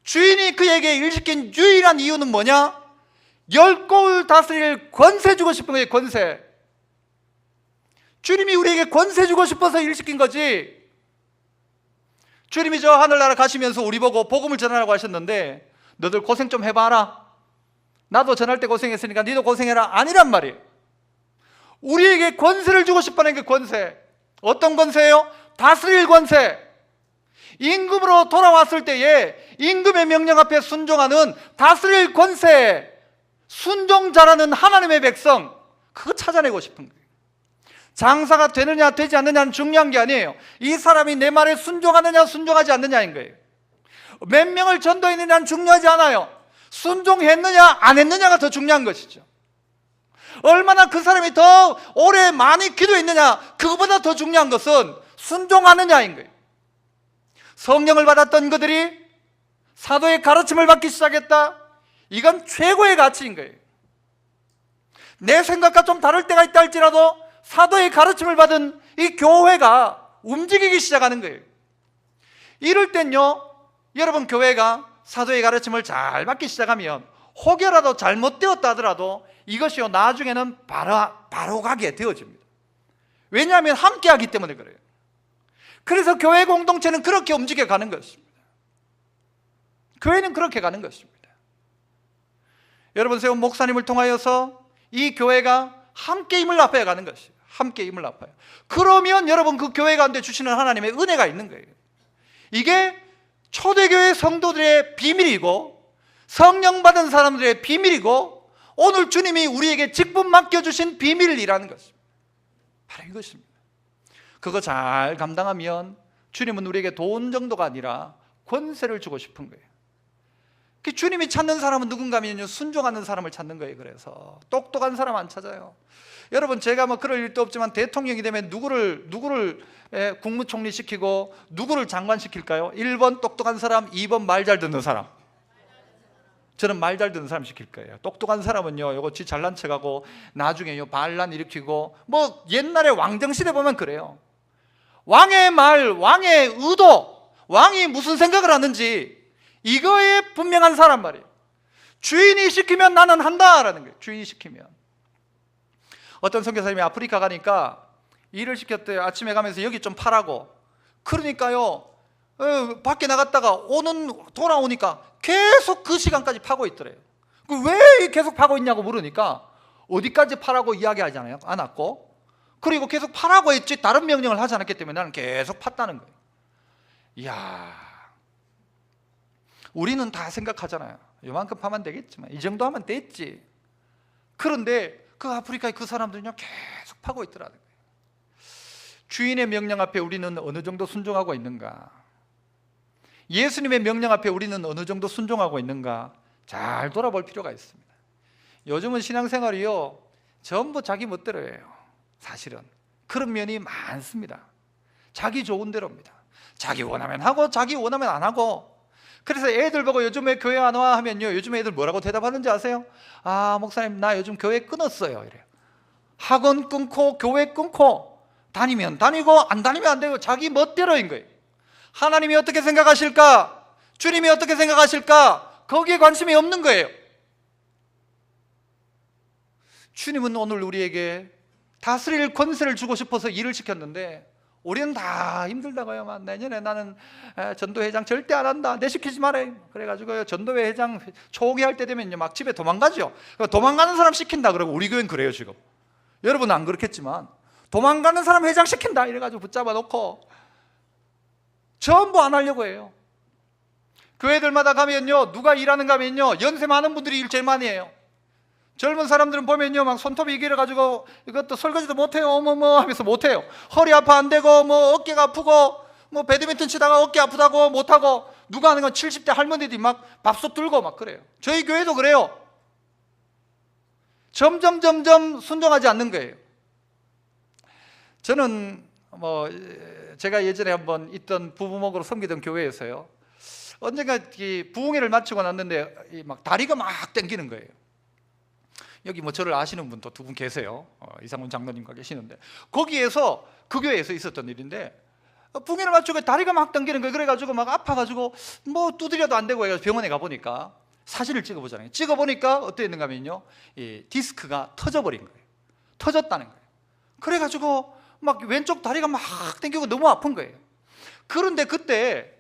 주인이 그에게 일시킨 유일한 이유는 뭐냐? 열 거울 다스릴 권세 주고 싶은 거예요. 권세. 주님이 우리에게 권세 주고 싶어서 일시킨 거지. 주님이 저 하늘나라 가시면서 우리 보고 복음을 전하라고 하셨는데 너들 고생 좀 해봐라. 나도 전할 때 고생했으니까 너도 고생해라. 아니란 말이에요. 우리에게 권세를 주고 싶어하는 게 권세. 어떤 권세예요? 다스릴 권세. 임금으로 돌아왔을 때에 임금의 명령 앞에 순종하는 다스릴 권세, 순종 잘하는 하나님의 백성, 그거 찾아내고 싶은 거예요. 장사가 되느냐 되지 않느냐는 중요한 게 아니에요. 이 사람이 내 말에 순종하느냐 순종하지 않느냐인 거예요. 몇 명을 전도했느냐는 중요하지 않아요. 순종했느냐 안 했느냐가 더 중요한 것이죠. 얼마나 그 사람이 더 오래 많이 기도했느냐, 그거보다 더 중요한 것은 순종하느냐인 거예요. 성령을 받았던 그들이 사도의 가르침을 받기 시작했다. 이건 최고의 가치인 거예요. 내 생각과 좀 다를 때가 있다 할지라도 사도의 가르침을 받은 이 교회가 움직이기 시작하는 거예요. 이럴 땐요, 여러분 교회가 사도의 가르침을 잘 받기 시작하면 혹여라도 잘못되었다 하더라도 이것이요 나중에는 바로 가게 되어집니다. 왜냐하면 함께 하기 때문에 그래요. 그래서 교회 공동체는 그렇게 움직여 가는 것입니다. 교회는 그렇게 가는 것입니다. 여러분, 세운 목사님을 통하여서 이 교회가 함께 힘을 합해 가는 것이에요. 함께 힘을 합해요. 그러면 여러분 그 교회 가운데 주시는 하나님의 은혜가 있는 거예요. 이게 초대교회 성도들의 비밀이고 성령 받은 사람들의 비밀이고 오늘 주님이 우리에게 직분 맡겨주신 비밀이라는 것입니다. 바로 이것입니다. 그거 잘 감당하면 주님은 우리에게 돈 정도가 아니라 권세를 주고 싶은 거예요. 주님이 찾는 사람은 누군가 하면요, 순종하는 사람을 찾는 거예요. 그래서 똑똑한 사람 안 찾아요. 여러분, 제가 뭐 그럴 일도 없지만 대통령이 되면 누구를 국무총리 시키고 누구를 장관 시킬까요? 1번 똑똑한 사람, 2번 말 잘 듣는 사람. 저는 말 잘 듣는 사람 시킬 거예요. 똑똑한 사람은요, 이거 지 잘난 척하고 나중에 반란 일으키고, 뭐 옛날에 왕정시대 보면 그래요. 왕의 말, 왕의 의도, 왕이 무슨 생각을 하는지 이거에 분명한 사람 말이에요. 주인이 시키면 나는 한다라는 거예요. 주인이 시키면. 어떤 선교사님이 아프리카 가니까 일을 시켰대요. 아침에 가면서 여기 좀 파라고. 그러니까요, 밖에 나갔다가 돌아오니까 계속 그 시간까지 파고 있더래요. 왜 계속 파고 있냐고 물으니까 어디까지 파라고 이야기하지 않았고, 그리고 계속 파라고 했지 다른 명령을 하지 않았기 때문에 나는 계속 팠다는 거예요. 이야, 우리는 다 생각하잖아요. 요만큼 파면 되겠지만 이 정도 하면 됐지. 그런데 그 아프리카의 그 사람들은요 계속 파고 있더라는 거예요. 주인의 명령 앞에 우리는 어느 정도 순종하고 있는가? 예수님의 명령 앞에 우리는 어느 정도 순종하고 있는가? 잘 돌아볼 필요가 있습니다. 요즘은 신앙생활이요 전부 자기 멋대로예요. 사실은 그런 면이 많습니다. 자기 좋은 대로입니다. 자기 원하면 하고 자기 원하면 안 하고. 그래서 애들 보고 요즘에 교회 안 와 하면요, 요즘 애들 뭐라고 대답하는지 아세요? 아, 목사님 나 요즘 교회 끊었어요 이래요. 학원 끊고 교회 끊고 다니면 다니고 안 다니면 안 되고 자기 멋대로인 거예요. 하나님이 어떻게 생각하실까? 주님이 어떻게 생각하실까? 거기에 관심이 없는 거예요. 주님은 오늘 우리에게 다스릴 권세를 주고 싶어서 일을 시켰는데 우리는 다 힘들다고요. 내년에 나는 전도회장 절대 안 한다. 내 시키지 말아요. 그래가지고 전도회 회장 초기 할 때 되면요 막 집에 도망가죠. 도망가는 사람 시킨다 그러고 우리 교회는 그래요 지금. 여러분은 안 그렇겠지만 도망가는 사람 회장 시킨다 이래가지고 붙잡아 놓고 전부 안 하려고 해요. 교회들마다 가면요 누가 일하는가 하면요 연세 많은 분들이 일 제일 많이 해요. 젊은 사람들은 보면요 막 손톱이 길어가지고 이것도 설거지도 못해요 어머머 하면서 못해요. 허리 아파 안 되고 뭐 어깨가 아프고 뭐 배드민턴 치다가 어깨 아프다고 못하고, 누가 하는 건 70대 할머니들이 막 밥솥 들고 막 그래요. 저희 교회도 그래요. 점점 순종하지 않는 거예요. 저는 뭐 제가 예전에 한번 있던 부부목으로 섬기던 교회에서요 언젠가 이 부흥회를 마치고 났는데 막 다리가 막 땡기는 거예요. 여기 뭐 저를 아시는 분도 두 분 계세요. 이상훈 장로님과 계시는데, 거기에서 그 교회에서 있었던 일인데 부흥회를 마치고 다리가 막 당기는 거예요. 그래가지고 막 아파가지고 뭐 두드려도 안 되고 해서 병원에 가보니까 사진을 찍어보잖아요. 찍어보니까 어떻게 했는가 하면요, 이 디스크가 터져버린 거예요. 터졌다는 거예요. 그래가지고 막 왼쪽 다리가 막 당기고 너무 아픈 거예요. 그런데 그때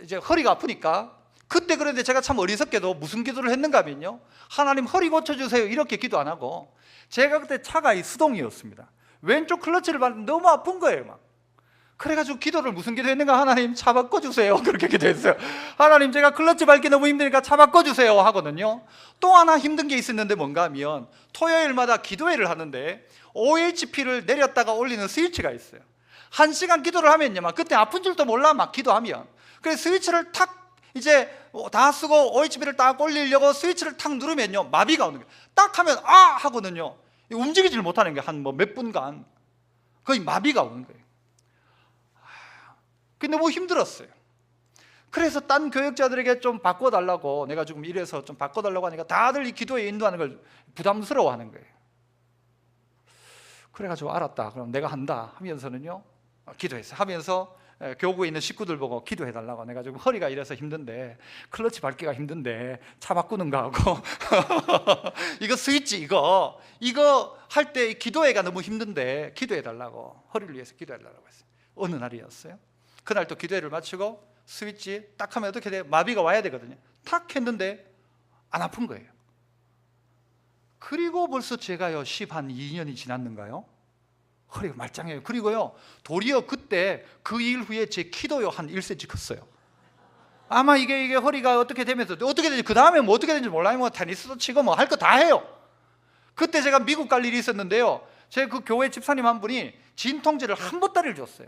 이제 허리가 아프니까, 그때 그런데 제가 참 어리석게도 무슨 기도를 했는가 하면요, 하나님 허리 고쳐주세요 이렇게 기도 안 하고, 제가 그때 차가 수동이었습니다. 왼쪽 클러치를 밟는데 너무 아픈 거예요 막. 그래가지고 기도를 무슨 기도했는가, 하나님 차 바꿔주세요 그렇게 기도했어요. 하나님 제가 클러치 밟기 너무 힘드니까 차 바꿔주세요 하거든요. 또 하나 힘든 게 있었는데 뭔가 하면, 토요일마다 기도회를 하는데 OHP를 내렸다가 올리는 스위치가 있어요. 1시간 기도를 하면요, 막 그때 아픈 줄도 몰라 막 기도하면. 그래서 스위치를 탁 이제 다 쓰고 OHP를 딱 올리려고 스위치를 탁 누르면요, 마비가 오는 거예요. 딱 하면 아 하거든요. 움직이질 못하는 게 한 뭐 몇 분간 거의 마비가 오는 거예요. 그게 너무 힘들었어요. 그래서 딴 교역자들에게 좀 바꿔달라고, 내가 지금 이래서 좀 바꿔달라고 하니까 다들 이 기도에 인도하는 걸 부담스러워하는 거예요. 그래가지고 알았다, 그럼 내가 한다 하면서는요, 기도했어요. 하면서 교구에 있는 식구들 보고 기도해달라고. 내가 지금 허리가 이래서 힘든데, 클러치 밟기가 힘든데 차 바꾸는가 하고 이거 스위치 이거 할 때 기도회가 너무 힘든데 기도해달라고, 허리를 위해서 기도해달라고 했어요. 어느 날이었어요. 그날 또 기도회를 마치고 스위치 딱 하면 어떻게 돼요? 마비가 와야 되거든요. 탁 했는데 안 아픈 거예요. 그리고 벌써 제가요 12년이 지났는가요? 허리가 말짱해요. 그리고요 도리어 그때 그 일 후에 제 키도요 한 1cm 컸어요. 아마 이게 허리가 어떻게 되면서 어떻게 되는지, 그 다음에 뭐 어떻게 되는지 몰라요. 뭐 테니스도 치고 뭐 할 거 다 해요. 그때 제가 미국 갈 일이 있었는데요, 제 그 교회 집사님 한 분이 진통제를 한 보따리를 줬어요.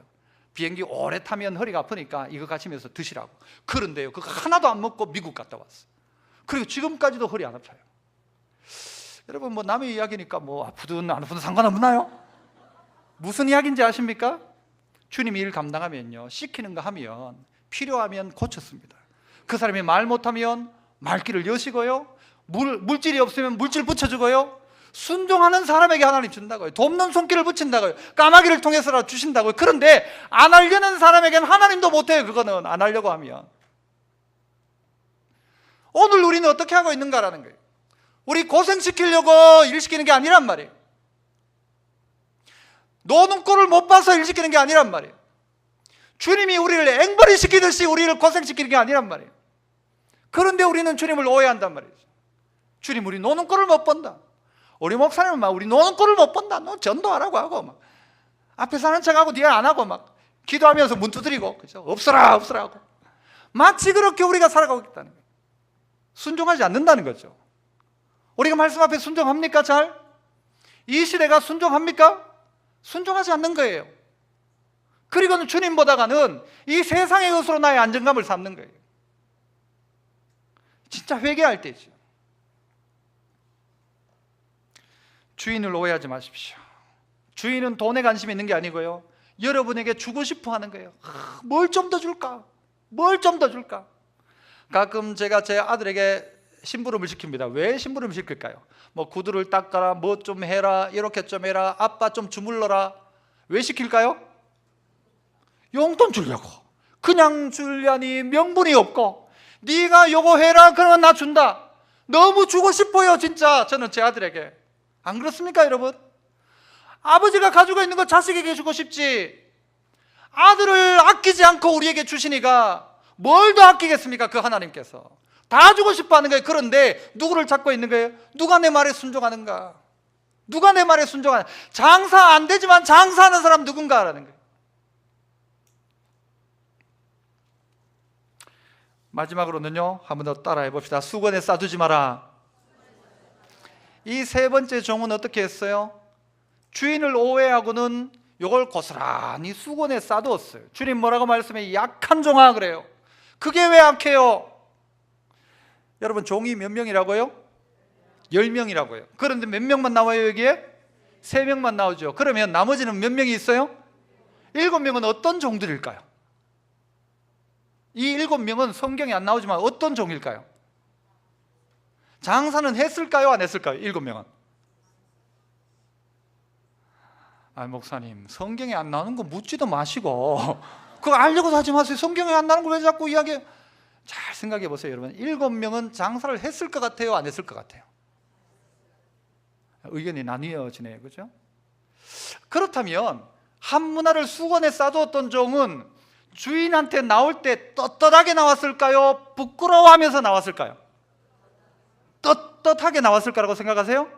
비행기 오래 타면 허리가 아프니까 이거 가시면서 드시라고. 그런데요, 그거 하나도 안 먹고 미국 갔다 왔어요. 그리고 지금까지도 허리 안 아파요. 여러분, 뭐 남의 이야기니까 뭐 아프든 안 아프든 상관없나요? 무슨 이야기인지 아십니까? 주님이 일 감당하면요, 시키는 거 하면 필요하면 고쳤습니다. 그 사람이 말 못하면 말귀를 여시고요, 물질이 없으면 물질 붙여주고요, 순종하는 사람에게 하나님 준다고요. 돕는 손길을 붙인다고요. 까마귀를 통해서라도 주신다고요. 그런데 안 하려는 사람에게는 하나님도 못해요. 그거는 안 하려고 하면. 오늘 우리는 어떻게 하고 있는가라는 거예요. 우리 고생시키려고 일 시키는 게 아니란 말이에요. 노는 꼴을 못 봐서 일 시키는 게 아니란 말이에요. 주님이 우리를 앵벌이 시키듯이 우리를 고생시키는 게 아니란 말이에요. 그런데 우리는 주님을 오해한단 말이죠. 주님, 우리 노는 꼴을 못 본다. 우리 목사님은 막 우리 노는 꼴을 못 본다. 너 전도하라고 하고 막 앞에서 하는 척하고 뒤에 안 하고 막 기도하면서 문 두드리고, 그죠? 없어라 없어라 하고 마치 그렇게 우리가 살아가고 있다는 거예요. 순종하지 않는다는 거죠. 우리가 말씀 앞에 순종합니까? 잘? 이 시대가 순종합니까? 순종하지 않는 거예요. 그리고는 주님보다가는 이 세상의 것으로 나의 안정감을 삼는 거예요. 진짜 회개할 때죠. 주인을 오해하지 마십시오. 주인은 돈에 관심이 있는 게 아니고요, 여러분에게 주고 싶어 하는 거예요. 뭘 좀 더 줄까? 뭘 좀 더 줄까? 가끔 제가 제 아들에게 심부름을 시킵니다. 왜 심부름을 시킬까요? 뭐 구두를 닦아라, 뭐 좀 해라, 이렇게 좀 해라, 아빠 좀 주물러라. 왜 시킬까요? 용돈 주려고. 그냥 주려니 명분이 없고, 네가 요거 해라 그러면 나 준다. 너무 주고 싶어요 진짜. 저는 제 아들에게. 안 그렇습니까 여러분? 아버지가 가지고 있는 거 자식에게 주고 싶지, 아들을 아끼지 않고 우리에게 주시니까 뭘 더 아끼겠습니까? 그 하나님께서 다 주고 싶어 하는 거예요. 그런데 누구를 찾고 있는 거예요? 누가 내 말에 순종하는가? 누가 내 말에 순종하는가? 장사 안 되지만 장사하는 사람 누군가라는 거예요. 마지막으로는요, 한 번 더 따라해 봅시다. 수건에 싸두지 마라. 이 세 번째 종은 어떻게 했어요? 주인을 오해하고는 이걸 고스란히 수건에 싸두었어요. 주님 뭐라고 말씀해? 약한 종아 그래요. 그게 왜 약해요? 여러분, 종이 몇 명이라고요? 10명이라고요. 그런데 몇 명만 나와요 여기에? 3명만 나오죠. 그러면 나머지는 몇 명이 있어요? 7명은 어떤 종들일까요? 이 7명은 성경에 안 나오지만 어떤 종일까요? 장사는 했을까요? 안 했을까요? 7명은. 목사님, 성경에 안 나오는 거 묻지도 마시고 그거 알려고 하지 마세요. 성경에 안 나오는 걸 왜 자꾸 이야기해? 잘 생각해 보세요, 여러분. 7명은 장사를 했을 것 같아요? 안 했을 것 같아요? 의견이 나뉘어지네요, 그죠? 그렇다면 한 문화를 수건에 싸두었던 종은 주인한테 나올 때 떳떳하게 나왔을까요? 부끄러워하면서 나왔을까요? 떳떳하게 나왔을 거라고 생각하세요?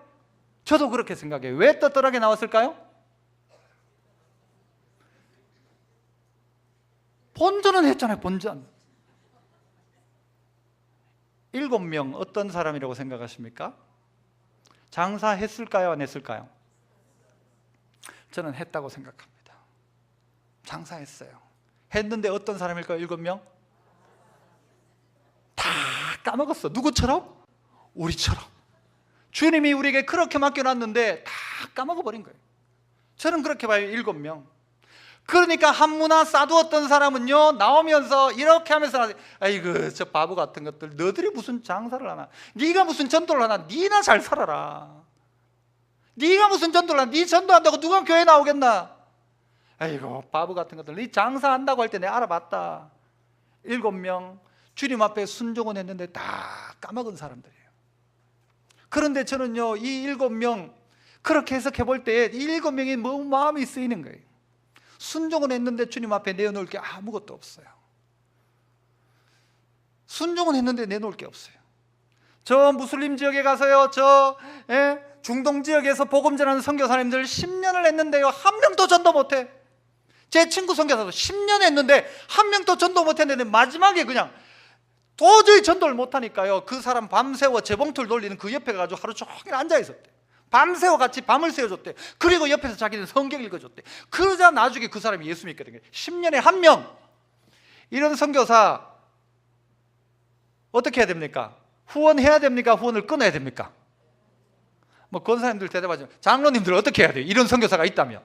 저도 그렇게 생각해요. 왜 떳떳하게 나왔을까요? 본전은 했잖아요, 본전. 7명 어떤 사람이라고 생각하십니까? 장사했을까요? 안 했을까요? 저는 했다고 생각합니다. 장사했어요. 했는데 어떤 사람일까요? 7명? 다 까먹었어. 누구처럼? 우리처럼. 주님이 우리에게 그렇게 맡겨놨는데 다 까먹어버린 거예요. 저는 그렇게 봐요. 7명. 그러니까 한 문화 싸두었던 사람은요, 나오면서 이렇게 하면서, 아이고 저 바보 같은 것들, 너들이 무슨 장사를 하나, 네가 무슨 전도를 하나, 네나 잘 살아라. 네가 무슨 전도를 하나, 네 전도한다고 누가 교회 나오겠나? 아이고 바보 같은 것들, 네 장사한다고 할 때 내가 알아봤다. 7명 주님 앞에 순종은 했는데 다 까먹은 사람들이에요. 그런데 저는요, 이 7명 그렇게 해석해 볼 때 이 7명이 너무 마음이 쓰이는 거예요. 순종은 했는데 주님 앞에 내어놓을 게 아무것도 없어요. 순종은 했는데 내놓을 게 없어요. 저 무슬림 지역에 가서요, 중동 지역에서 복음 전하는 선교사님들 10년을 했는데요, 한 명도 전도 못해. 제 친구 선교사도 10년 했는데 한 명도 전도 못했는데 마지막에 그냥 도저히 전도를 못하니까요, 그 사람 밤새워 재봉틀 돌리는 그 옆에 가지고 하루 종일 앉아있었대. 밤새워 같이 밤을 새워줬대. 그리고 옆에서 자기는 성경 읽어줬대. 그러자 나중에 그 사람이 예수 믿게 된 거예요. 10년에 한 명. 이런 선교사 어떻게 해야 됩니까? 후원해야 됩니까? 후원을 끊어야 됩니까? 권사님들 대답하죠. 장로님들 어떻게 해야 돼요? 이런 선교사가 있다면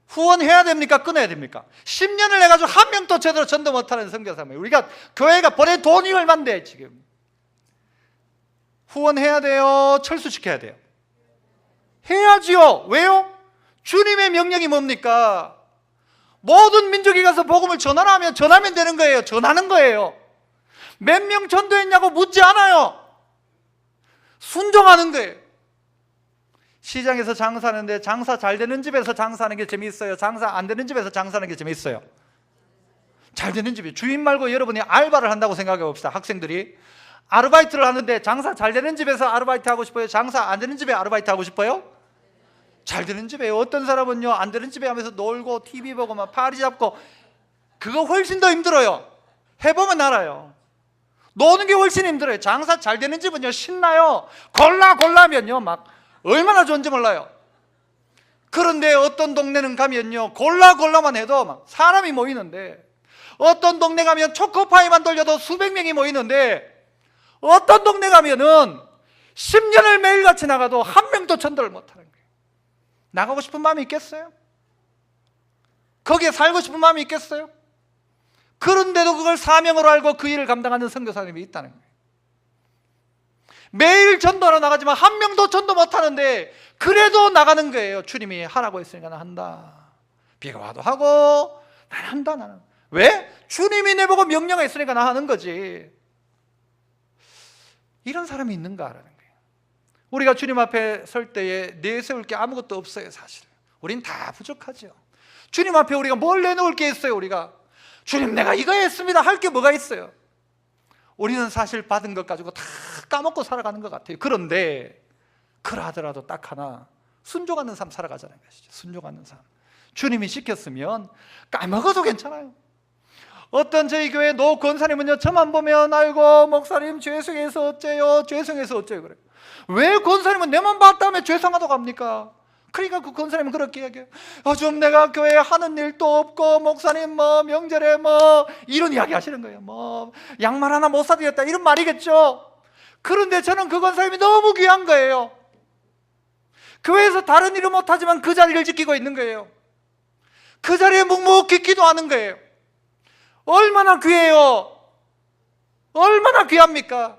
후원해야 됩니까? 끊어야 됩니까? 10년을 해가지고 한 명도 제대로 전도 못하는 선교사면 우리가 교회가 보낸 돈이 얼만데 지금. 후원해야 돼요? 철수시켜야 돼요? 해야지요. 왜요? 주님의 명령이 뭡니까? 모든 민족에 가서 복음을 전하면 되는 거예요. 전하는 거예요. 몇 명 전도했냐고 묻지 않아요. 순종하는 거예요. 시장에서 장사하는데 장사 잘 되는 집에서 장사하는 게 재미있어요? 장사 안 되는 집에서 장사하는 게 재미있어요? 잘 되는 집이. 주인 말고 여러분이 알바를 한다고 생각해 봅시다. 학생들이 아르바이트를 하는데 장사 잘 되는 집에서 아르바이트 하고 싶어요? 장사 안 되는 집에 아르바이트 하고 싶어요? 잘 되는 집에요. 어떤 사람은요, 안 되는 집에 하면서 놀고 TV 보고 막 파리 잡고, 그거 훨씬 더 힘들어요. 해보면 알아요. 노는 게 훨씬 힘들어요. 장사 잘 되는 집은요, 신나요. 골라면요 막 얼마나 좋은지 몰라요. 그런데 어떤 동네는 가면요, 골라만 해도 막 사람이 모이는데, 어떤 동네 가면 초코파이만 돌려도 수백 명이 모이는데, 어떤 동네 가면은 10년을 매일같이 나가도 한 명도 전도를 못하는 거예요. 나가고 싶은 마음이 있겠어요? 거기에 살고 싶은 마음이 있겠어요? 그런데도 그걸 사명으로 알고 그 일을 감당하는 선교사님이 있다는 거예요. 매일 전도하러 나가지만 한 명도 전도 못하는데 그래도 나가는 거예요. 주님이 하라고 했으니까 나 한다. 비가 와도 하고 난 한다. 나는. 왜? 주님이 내보고 명령했으니까 나 하는 거지. 이런 사람이 있는가라는 거예요. 우리가 주님 앞에 설 때에 내세울 게 아무것도 없어요. 사실 우린 다 부족하죠. 주님 앞에 우리가 뭘 내놓을 게 있어요? 우리가 주님 내가 이거 했습니다 할 게 뭐가 있어요? 우리는 사실 받은 것 가지고 다 까먹고 살아가는 것 같아요. 그런데 그러하더라도 딱 하나, 순종하는 삶 살아가자는 것이죠. 순종하는 삶. 주님이 시켰으면 까먹어도 괜찮아요. 어떤 저희 교회 노 권사님은요, 저만 보면 아이고 목사님 죄송해서 어째요, 죄송해서 어째요 그래요. 왜 권사님은 내만 봤다며 죄송하다고 합니까? 그러니까 그 권사님은 그렇게 얘기해요. 좀 내가 교회에 하는 일도 없고 목사님 명절에 이런 이야기 하시는 거예요. 양말 하나 못 사드렸다 이런 말이겠죠. 그런데 저는 그 권사님이 너무 귀한 거예요. 교회에서 다른 일은 못하지만 그 자리를 지키고 있는 거예요. 그 자리에 묵묵히 기도하는 거예요. 얼마나 귀해요. 얼마나 귀합니까?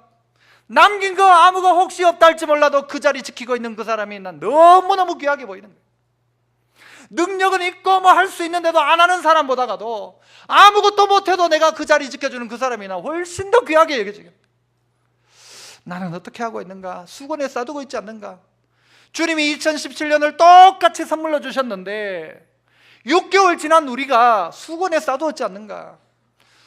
남긴 거 아무가 혹시 없다 할지 몰라도 그 자리 지키고 있는 그 사람이 난 너무너무 귀하게 보이는 거예요. 능력은 있고 뭐 할 수 있는데도 안 하는 사람보다가도 아무것도 못해도 내가 그 자리 지켜주는 그 사람이 나 훨씬 더 귀하게 여겨지겠다. 나는 어떻게 하고 있는가? 수건에 싸두고 있지 않는가? 주님이 2017년을 똑같이 선물로 주셨는데 6개월 지난 우리가 수건에 싸두었지 않는가?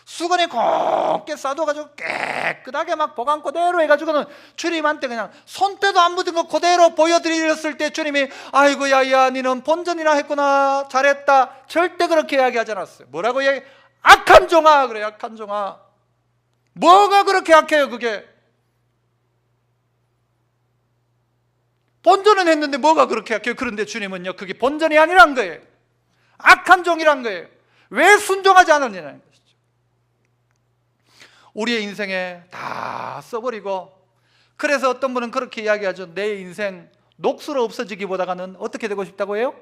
수건에 곱게 싸둬가지고 깨끗하게 막 보관 그대로 해가지고는 주님한테 그냥 손때도 안 묻은 거 그대로 보여드렸을 때 주님이 아이고야 야 니는 본전이나 했구나 잘했다 절대 그렇게 이야기하지 않았어요. 뭐라고 이야기? 악한 종아 그래. 악한 종아. 뭐가 그렇게 악해요 그게? 본전은 했는데 뭐가 그렇게 악해요? 그런데 주님은요 그게 본전이 아니란 거예요. 악한 종이란 거예요. 왜 순종하지 않았냐는 것이죠. 우리의 인생에 다 써버리고, 그래서 어떤 분은 그렇게 이야기하죠. 내 인생 녹수로 없어지기보다는 어떻게 되고 싶다고 해요?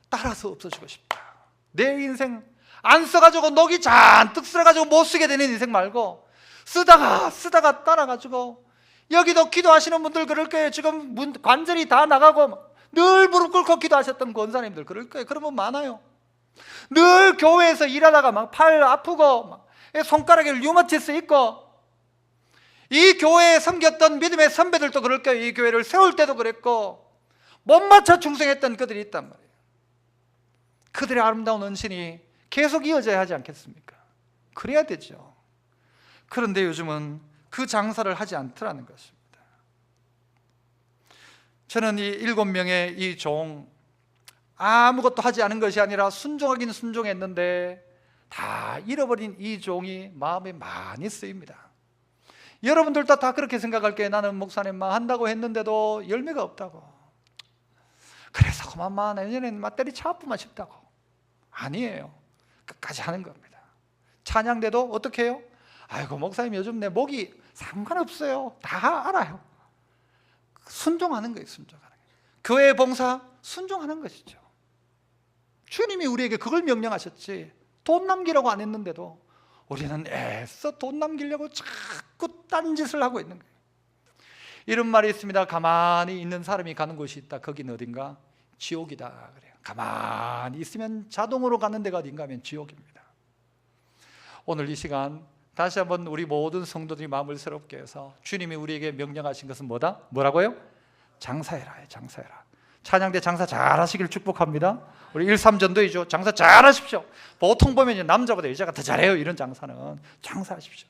따라서 없어지고 싶다. 내 인생 안 써가지고 녹이 잔뜩 쓸어가지고 못 쓰게 되는 인생 말고 쓰다가 따라가지고, 여기도 기도하시는 분들 그럴 거예요. 지금 관절이 다 나가고 늘 무릎 꿇고 기도하셨던 권사님들 그럴 거예요. 그런 분 많아요. 늘 교회에서 일하다가 막 팔 아프고 막 손가락에 류마티스 있고, 이 교회에 섬겼던 믿음의 선배들도 그럴 거예요. 이 교회를 세울 때도 그랬고 못 맞춰 충성했던 그들이 있단 말이에요. 그들의 아름다운 헌신이 계속 이어져야 하지 않겠습니까? 그래야 되죠. 그런데 요즘은 그 장사를 하지 않더라는 것입니다. 저는 이 7명의 이 종, 아무것도 하지 않은 것이 아니라 순종하긴 순종했는데 다 잃어버린 이 종이 마음에 많이 쓰입니다. 여러분들도 다 그렇게 생각할 거예요. 나는 목사님만 한다고 했는데도 열매가 없다고. 그래서 그만 내년에는 막 때리쳐 아프만 싶다고. 아니에요. 끝까지 하는 겁니다. 찬양대도 어떻게 해요? 아이고 목사님 요즘 내 목이 상관없어요. 다 알아요. 순종하는 거예요. 순종하는 거예요. 교회 봉사 순종하는 것이죠. 주님이 우리에게 그걸 명령하셨지 돈 남기라고 안 했는데도 우리는 애써 돈 남기려고 자꾸 딴짓을 하고 있는 거예요. 이런 말이 있습니다. 가만히 있는 사람이 가는 곳이 있다. 거기는 어딘가? 지옥이다 그래요. 가만히 있으면 자동으로 가는 데가 어딘가 하면 지옥입니다. 오늘 이 시간 다시 한번 우리 모든 성도들이 마음을 새롭게 해서 주님이 우리에게 명령하신 것은 뭐다? 뭐라고요? 장사해라. 장사해라. 찬양대 장사 잘하시길 축복합니다. 우리 1,3전도이죠. 장사 잘하십시오. 보통 보면 남자보다 여자가 더 잘해요. 이런 장사는 장사하십시오.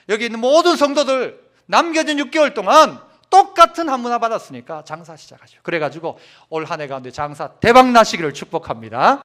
여기 있는 모든 성도들 남겨진 6개월 동안 똑같은 한 문화 받았으니까 장사 시작하시오. 그래가지고 올 한 해 가운데 장사 대박 나시기를 축복합니다.